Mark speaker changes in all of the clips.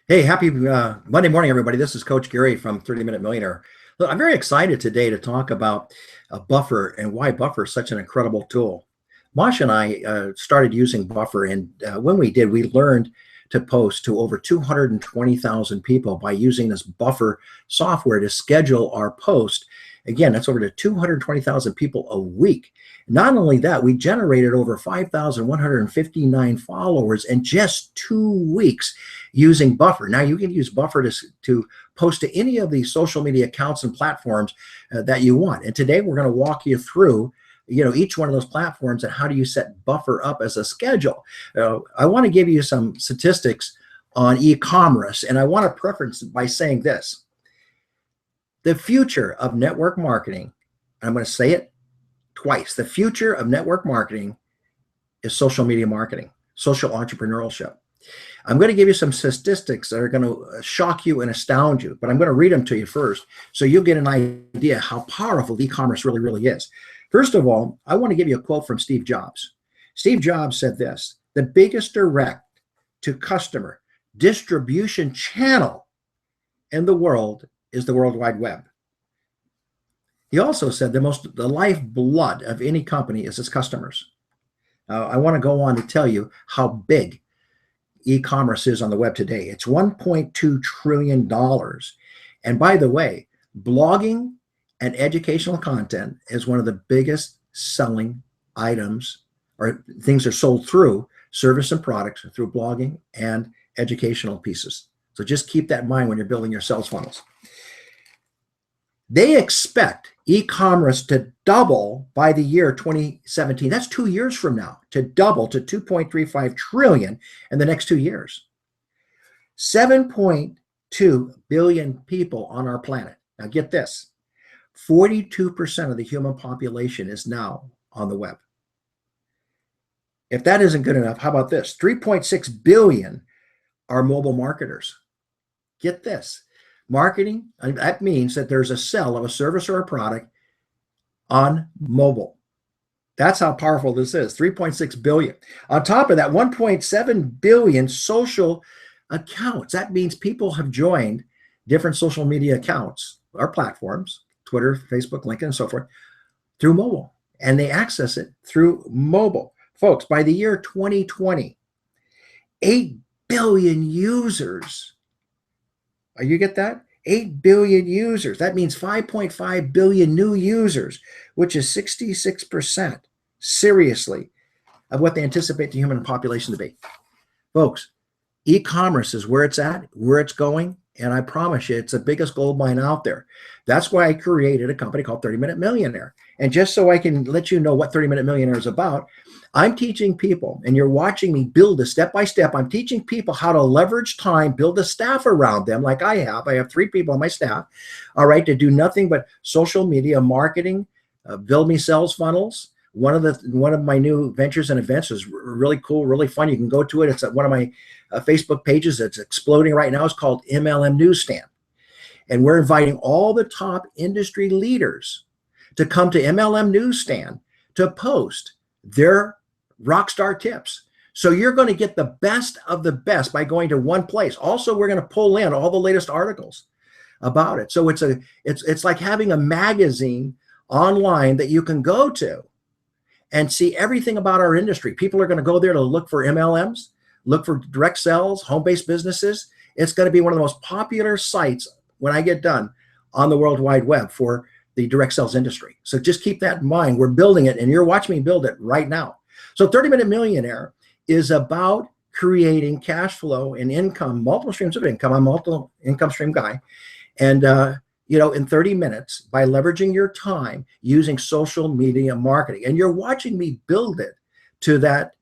Speaker 1: Hey, happy Monday morning, everybody. This is Coach Gary from 30 Minute Millionaire. Look, I'm very excited today to talk about Buffer and why Buffer is such an incredible tool. Mosh and I started using Buffer, and when we did, we learned to post to over 220,000 people by using this Buffer software to schedule our post. Again, that's over to 220,000 people a week. Not only that, we generated over 5,159 followers in just 2 weeks using Buffer. Now you can use Buffer to post to any of these social media accounts and platforms that you want. And today we're going to walk you through each one of those platforms and how do you set Buffer up as a schedule. I want to give you some statistics on e-commerce, and I want to preference by saying this. The future of network marketing, I'm going to say it twice. The future of network marketing is social media marketing, social entrepreneurship. I'm going to give you some statistics that are going to shock you and astound you, but I'm going to read them to you first so you'll get an idea how powerful e-commerce really, really is. First of all, I want to give you a quote from Steve Jobs. Steve Jobs said this: the biggest direct to customer distribution channel in the world is the World Wide Web. He also said the lifeblood of any company is its customers. I want to go on to tell you how big e-commerce is on the web today. It's $1.2 trillion. And by the way, blogging and educational content is one of the biggest selling items, or things are sold through service and products through blogging and educational pieces. So just keep that in mind when you're building your sales funnels. They expect e-commerce to double by the year 2017. That's 2 years from now, to double to 2.35 trillion in the next 2 years. 7.2 billion people on our planet. Now get this, 42% of the human population is now on the web. If that isn't good enough, how about this? 3.6 billion are mobile marketers. Get this. Marketing, that means that there's a sell of a service or a product on mobile. That's how powerful this is, 3.6 billion. On top of that, 1.7 billion social accounts. That means people have joined different social media accounts or platforms, Twitter, Facebook, LinkedIn, and so forth, through mobile. And they access it through mobile. Folks, by the year 2020, 8 billion users. You get that? 8 billion users. That means 5.5 billion new users, which is 66%, seriously, of what they anticipate the human population to be. Folks, e-commerce is where it's at, where it's going, and I promise you, it's the biggest gold mine out there. That's why I created a company called 30 Minute Millionaire. And just so I can let you know what 30 Minute Millionaire is about, I'm teaching people, and you're watching me build a step-by-step. I'm teaching people how to leverage time, build a staff around them like I have. I have 3 people on my staff, all right, to do nothing but social media marketing, build me sales funnels. One of my new ventures and events is really cool, really fun. You can go to it. It's at one of my Facebook pages that's exploding right now. It's called MLM Newsstand. And we're inviting all the top industry leaders to come to MLM Newsstand to post their rockstar tips. So you're going to get the best of the best by going to one place. Also, we're going to pull in all the latest articles about it. So it's like having a magazine online that you can go to and see everything about our industry. People are going to go there to look for MLMs, look for direct sales, home-based businesses. It's going to be one of the most popular sites when I get done on the World Wide Web for the direct sales industry. So just keep that in mind. We're building it, and you're watching me build it right now. So 30 Minute Millionaire is about creating cash flow and income, multiple streams of income. I'm a multiple income stream guy. And, in 30 minutes, by leveraging your time using social media marketing. And you're watching me build it to that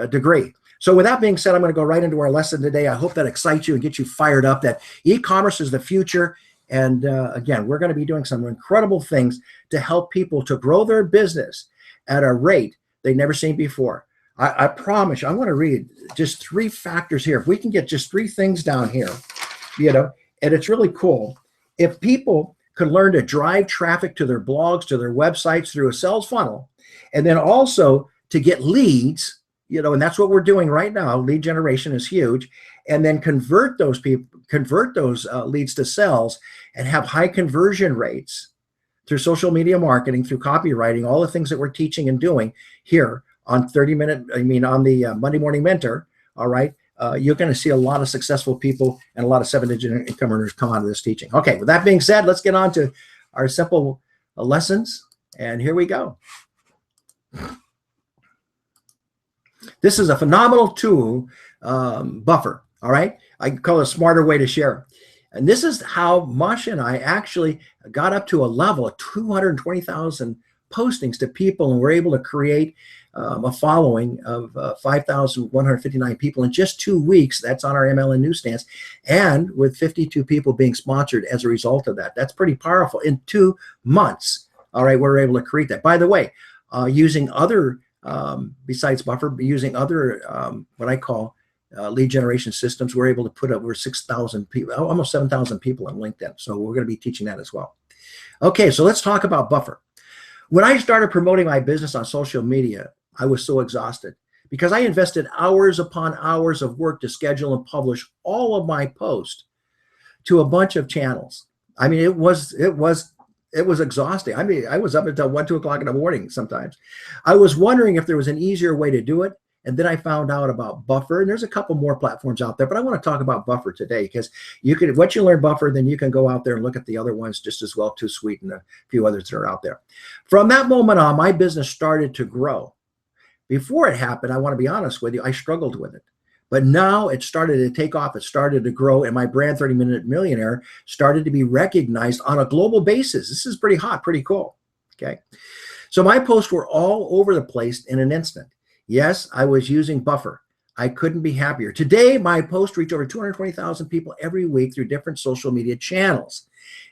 Speaker 1: degree. So with that being said, I'm going to go right into our lesson today. I hope that excites you and gets you fired up, that e-commerce is the future. And again, we're going to be doing some incredible things to help people to grow their business at a rate they've never seen before. I promise you, I'm going to read just 3 factors here. If we can get just 3 things down here, and it's really cool. If people could learn to drive traffic to their blogs, to their websites through a sales funnel, and then also to get leads, and that's what we're doing right now. Lead generation is huge. and then convert those leads to sales, and have high conversion rates through social media marketing, through copywriting, all the things that we're teaching and doing here on on the Monday Morning Mentor, all right, you're going to see a lot of successful people and a lot of 7-digit income earners come out of this teaching. Okay, with that being said, let's get on to our simple lessons, and here we go. This is a phenomenal tool, Buffer, all right? I call it a smarter way to share. And this is how Masha and I actually got up to a level of 220,000 postings to people, and we're able to create a following of 5,159 people in just 2 weeks. That's on our MLN newsstands, and with 52 people being sponsored as a result of that. That's pretty powerful. In 2 months, all right, we're able to create that. By the way, using other, besides Buffer, using other what I call lead generation systems, we're able to put over 6,000 people, almost 7,000 people on LinkedIn. So we're going to be teaching that as well. Okay, so let's talk about Buffer. When I started promoting my business on social media, I was so exhausted because I invested hours upon hours of work to schedule and publish all of my posts to a bunch of channels. I mean, it was exhausting. I mean, I was up until 1, 2 o'clock in the morning sometimes. I was wondering if there was an easier way to do it. And then I found out about Buffer, and there's a couple more platforms out there, but I want to talk about Buffer today because once you learn Buffer, then you can go out there and look at the other ones just as well, TooSweet and a few others that are out there. From that moment on, my business started to grow. Before it happened, I want to be honest with you, I struggled with it. But now it started to take off, it started to grow, and my brand 30-Minute Millionaire started to be recognized on a global basis. This is pretty hot, pretty cool, okay? So my posts were all over the place in an instant. Yes, I was using Buffer. I couldn't be happier. Today, my posts reach over 220,000 people every week through different social media channels.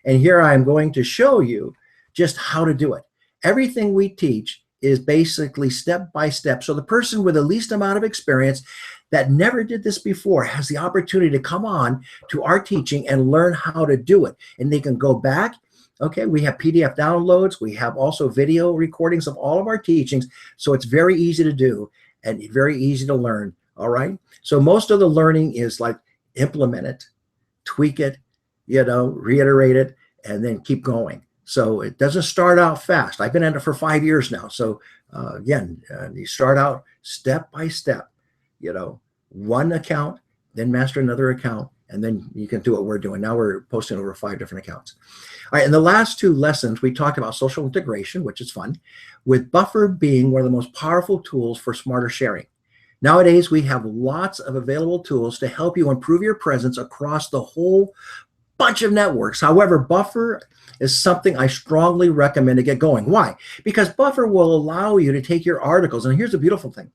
Speaker 1: And here I'm going to show you just how to do it. Everything we teach is basically step by step. So the person with the least amount of experience that never did this before has the opportunity to come on to our teaching and learn how to do it. And they can go back. Okay, we have PDF downloads. We have also video recordings of all of our teachings. So it's very easy to do and very easy to learn. All right. So most of the learning is like implement it, tweak it, reiterate it, and then keep going. So it doesn't start out fast. I've been at it for 5 years now. So again, you start out step by step, one account, then master another account, and then you can do what we're doing. Now we're posting over 5 different accounts. All right, in the last 2 lessons, we talked about social integration, which is fun, with Buffer being one of the most powerful tools for smarter sharing. Nowadays, we have lots of available tools to help you improve your presence across the whole bunch of networks. However, Buffer is something I strongly recommend to get going. Why? Because Buffer will allow you to take your articles, and here's the beautiful thing.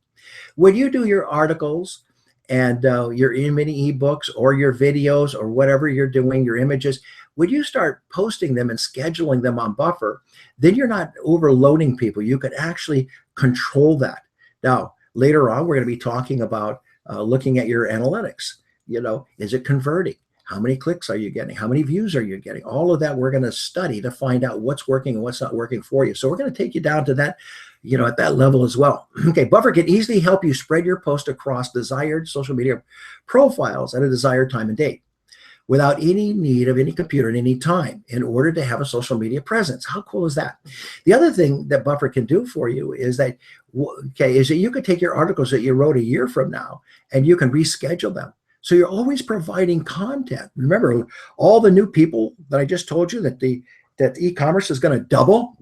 Speaker 1: When you do your articles and your mini ebooks or your videos or whatever you're doing, your images, when you start posting them and scheduling them on Buffer, then you're not overloading people. You can actually control that. Now, later on, we're going to be talking about looking at your analytics. Is it converting? How many clicks are you getting? How many views are you getting? All of that we're going to study to find out what's working and what's not working for you. So we're going to take you down to that, at that level as well. Okay, Buffer can easily help you spread your post across desired social media profiles at a desired time and date without any need of any computer at any time in order to have a social media presence. How cool is that? The other thing that Buffer can do for you is that you could take your articles that you wrote a year from now and you can reschedule them. So you're always providing content. Remember, all the new people that I just told you that e-commerce is going to double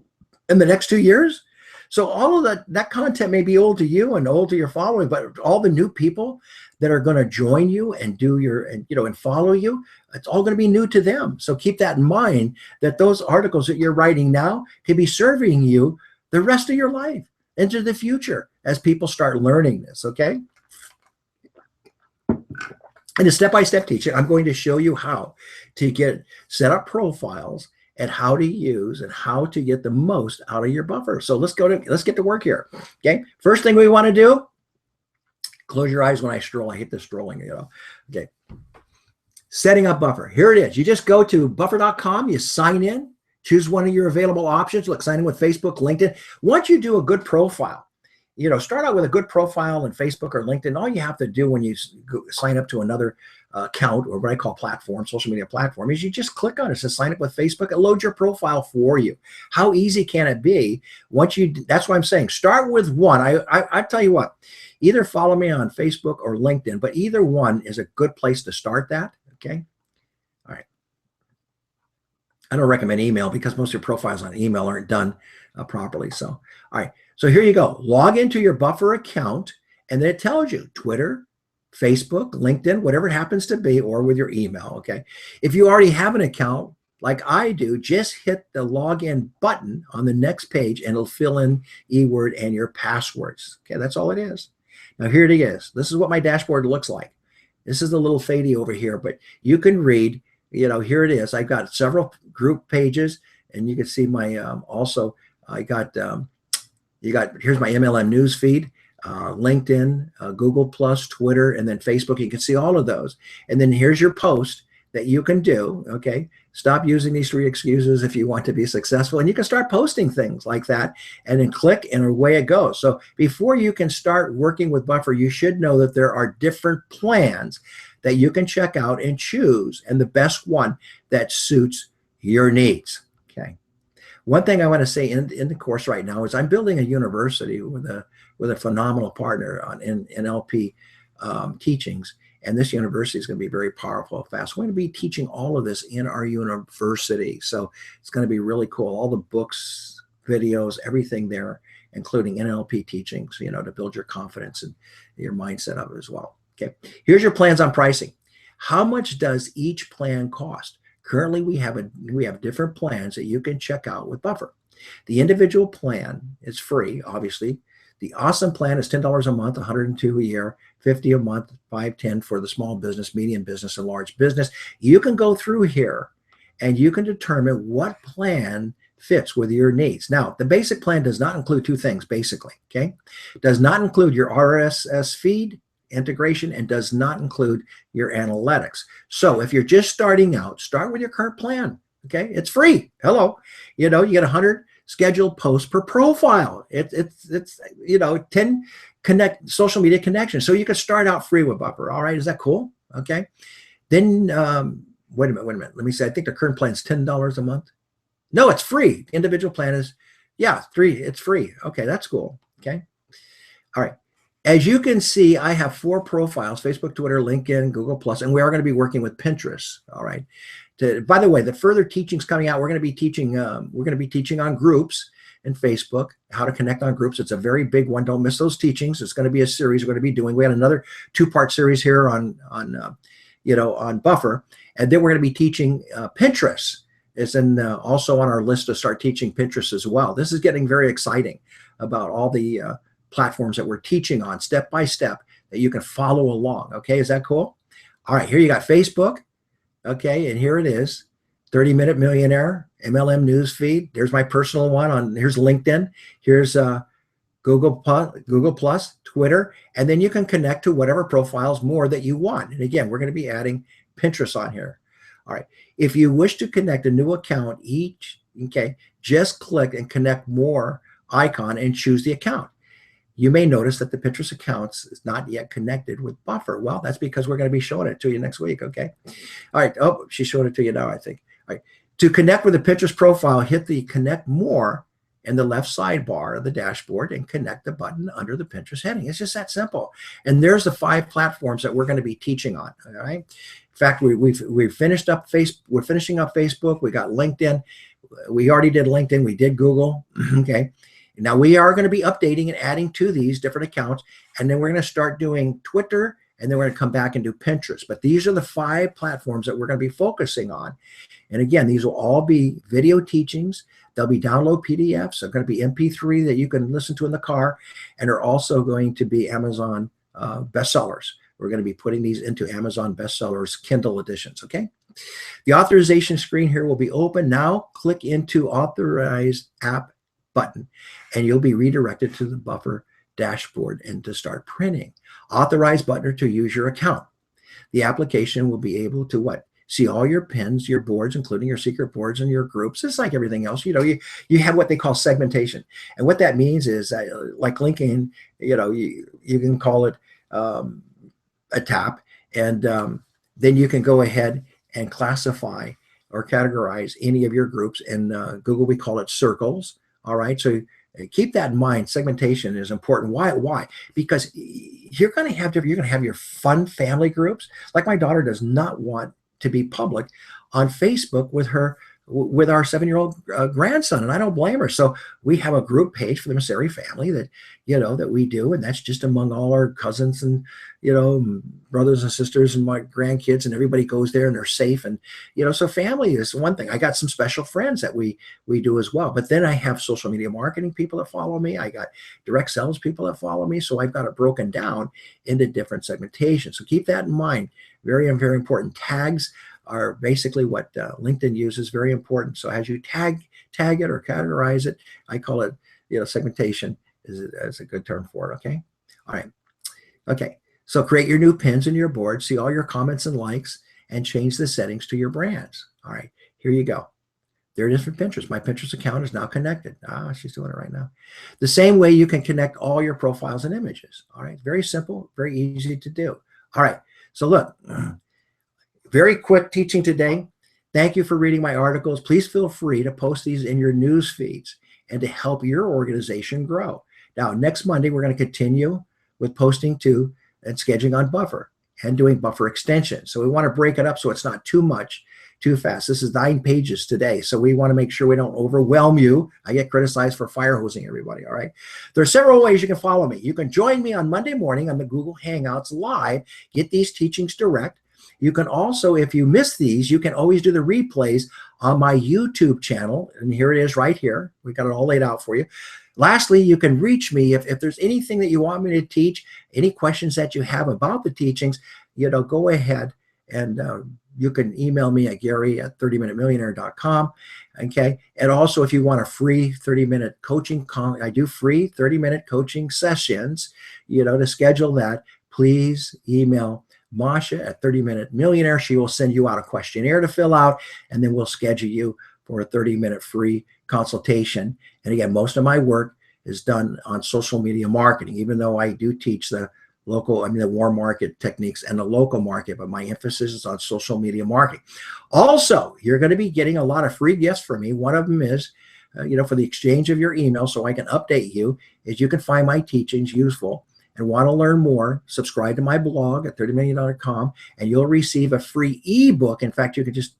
Speaker 1: in the next 2 years. So all of that content may be old to you and old to your following, but all the new people that are going to join you and do and follow you, it's all going to be new to them. So keep that in mind, that those articles that you're writing now can be serving you the rest of your life into the future as people start learning this, okay? In a step-by-step teaching, I'm going to show you how to set up profiles and how to use and how to get the most out of your Buffer. So let's get to work here. Okay. First thing we want to do, close your eyes when I stroll. I hate this strolling, Okay. Setting up Buffer. Here it is. You just go to buffer.com, you sign in, choose one of your available options, like sign in with Facebook, LinkedIn. Once you do a good profile, start out with a good profile in Facebook or LinkedIn. All you have to do when you sign up to another account, or what I call platform, social media platform, is you just click on it. It says sign up with Facebook. It loads your profile for you. How easy can it be? That's why I'm saying start with one. I tell you what, either follow me on Facebook or LinkedIn, but either one is a good place to start that. Okay. All right. I don't recommend email because most of your profiles on email aren't done properly. So, all right. So here you go. Log into your Buffer account, and then it tells you Twitter, Facebook, LinkedIn, whatever it happens to be, or with your email. Okay. If you already have an account like I do, just hit the login button on the next page and it'll fill in eWord and your passwords. Okay. That's all it is. Now here it is. This is what my dashboard looks like. This is the little fadey over here, but you can read, here it is. I've got several group pages, and you can see my, also, I got, here's my MLM news feed, LinkedIn, Google Plus, Twitter, and then Facebook. You can see all of those. And then here's your post that you can do. Okay. Stop using these 3 excuses if you want to be successful. And you can start posting things like that, and then click, and away it goes. So before you can start working with Buffer, you should know that there are different plans that you can check out and choose, and the best one that suits your needs. Okay. One thing I want to say in the course right now is I'm building a university with a phenomenal partner on NLP teachings. And this university is going to be very powerful, fast. We're going to be teaching all of this in our university. So it's going to be really cool. All the books, videos, everything there, including NLP teachings, to build your confidence and your mindset of it as well. Okay. Here's your plans on pricing. How much does each plan cost? Currently, we have different plans that you can check out with Buffer. The individual plan is free, obviously. The awesome plan is $10 a month, $102 a year, $50 a month, $510 for the small business, medium business, and large business. You can go through here and you can determine what plan fits with your needs. Now, the basic plan does not include 2 things, basically, okay? It does not include your RSS feed integration, and does not include your analytics. So if you're just starting out, start with your current plan, okay? It's free. Hello. You get 100 scheduled posts per profile. It's 10 social media connections. So you can start out free with Buffer. All right. Is that cool? Okay. Then, wait a minute. Let me say, I think the current plan is $10 a month. No, it's free. The individual plan is, it's free. Okay. That's cool. Okay. All right. As you can see, I have 4 profiles: Facebook, Twitter, LinkedIn, Google Plus, and we are going to be working with Pinterest. All right. By the way, the further teachings coming out, we're going to be teaching on groups in Facebook, how to connect on groups. It's a very big one. Don't miss those teachings. It's going to be a series we're going to be doing. We had another 2-part series here on Buffer, and then we're going to be teaching Pinterest. It's also on our list to start teaching Pinterest as well. This is getting very exciting about all the platforms that we're teaching on step by step that you can follow along. Okay, is that cool? All right, here you got Facebook. Okay, and here it is, 30-Minute Millionaire, MLM news feed. There's my personal one here's LinkedIn. Here's Google Plus, Twitter, and then you can connect to whatever profiles more that you want. And again, we're going to be adding Pinterest on here. All right, if you wish to connect a new account just click and connect more icon and choose the account. You may notice that the Pinterest accounts is not yet connected with Buffer. Well, that's because we're going to be showing it to you next week, okay? All right. Oh, she's showing it to you now, I think. All right. To connect with the Pinterest profile, hit the Connect More in the left sidebar of the dashboard and connect the button under the Pinterest heading. It's just that simple. And there's the 5 platforms that we're going to be teaching on, all right? In fact, we've finished up we're finishing up Facebook. We got LinkedIn. We already did LinkedIn. We did Google, okay? Now we are going to be updating and adding to these different accounts, and then we're going to start doing Twitter, and then we're going to come back and do Pinterest. But these are the 5 platforms that we're going to be focusing on. And again, these will all be video teachings. They'll be download PDFs. They're going to be MP3 that you can listen to in the car, and they're also going to be Amazon bestsellers. We're going to be putting these into Amazon bestsellers Kindle editions, okay? The authorization screen here will be open. Now click into Authorize App button, and you'll be redirected to the Buffer dashboard and to start printing. Authorize button to use your account. The application will be able to see all your pins, your boards, including your secret boards and your groups. It's like everything else. You have what they call segmentation. And what that means is like LinkedIn, you can call it a tap. And then you can go ahead and classify or categorize any of your groups. In Google, we call it circles. All right. So keep that in mind. Segmentation is important. Why? Because you're going to have your fun family groups. Like my daughter does not want to be public on Facebook with our 7-year-old grandson, and I don't blame her. So we have a group page for the Masseri family that we do, and that's just among all our cousins and brothers and sisters and my grandkids, and everybody goes there and they're safe. And so family is one thing. I got some special friends that we do as well. But then I have social media marketing people that follow me. I got direct sales people that follow me. So I've got it broken down into different segmentations. So keep that in mind. Very, very important. Tags are basically what LinkedIn uses. Very important. So as you tag it or categorize it, I call it segmentation is a good term for it. Okay. All right. Okay. So create your new pins in your board, see all your comments and likes, and change the settings to your brands. All right, here you go. There it is for Pinterest. My Pinterest account is now connected. She's doing it right now. The same way you can connect all your profiles and images. All right, very simple, very easy to do. All right, so look, very quick teaching today. Thank you for reading my articles. Please feel free to post these in your news feeds and to help your organization grow. Now, next Monday, we're going to continue with posting to and scheduling on buffer and doing buffer extension. So we want to break it up so it's not too much, too fast. This is 9 pages today. So we want to make sure we don't overwhelm you. I get criticized for fire hosing everybody. All right. There are several ways you can follow me. You can join me on Monday morning on the Google Hangouts live, get these teachings direct. You can also, if you miss these, you can always do the replays on my YouTube channel. And here it is right here. We got it all laid out for you. Lastly, you can reach me if there's anything that you want me to teach, any questions that you have about the teachings, go ahead and you can email me at gary@30minutemillionaire.com. Okay. And also, if you want a free 30-minute coaching call, I do free 30-minute coaching sessions, to schedule that, please email Masha at 30-Minute Millionaire. She will send you out a questionnaire to fill out, and then we'll schedule you for a 30-minute free consultation. And again, most of my work is done on social media marketing, even though I do teach the warm market techniques and the local market, but my emphasis is on social media marketing. Also, you're going to be getting a lot of free gifts from me. One of them is, for the exchange of your email so I can update you, is you can find my teachings useful and want to learn more, subscribe to my blog at 30million.com, and you'll receive a free ebook. In fact, you can just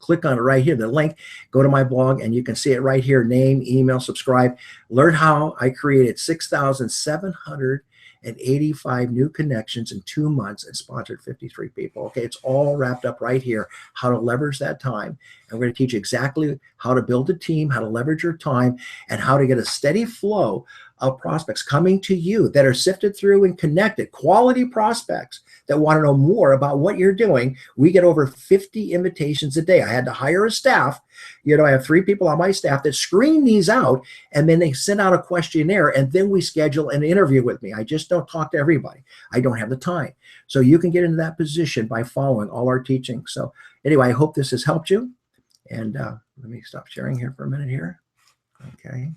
Speaker 1: click on it right here, the link, go to my blog, and you can see it right here, name, email, subscribe. Learn how I created 6,785 new connections in 2 months and sponsored 53 people. Okay, it's all wrapped up right here, how to leverage that time. And we're going to teach exactly how to build a team, how to leverage your time, and how to get a steady flow of prospects coming to you that are sifted through and connected, quality prospects that want to know more about what you're doing. We get over 50 invitations a day. I had to hire a staff. I have 3 people on my staff that screen these out, and then they send out a questionnaire, and then we schedule an interview with me. I just don't talk to everybody. I don't have the time. So you can get into that position by following all our teachings. So anyway, I hope this has helped you. And let me stop sharing here for a minute here. Okay.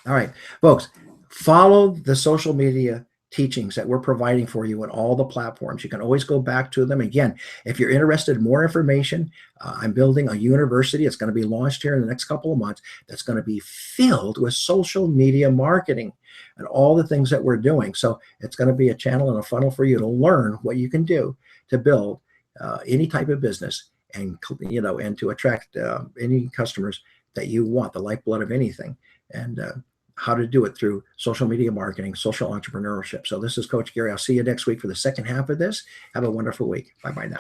Speaker 1: All right, folks, follow the social media teachings that we're providing for you on all the platforms. You can always go back to them. Again, if you're interested in more information, I'm building a university. It's going to be launched here in the next couple of months. That's going to be filled with social media marketing and all the things that we're doing. So it's going to be a channel and a funnel for you to learn what you can do to build any type of business and to attract any customers that you want, the lifeblood of anything, and how to do it through social media marketing, social entrepreneurship. So this is Coach Gary. I'll see you next week for the second half of this. Have a wonderful week. Bye-bye now.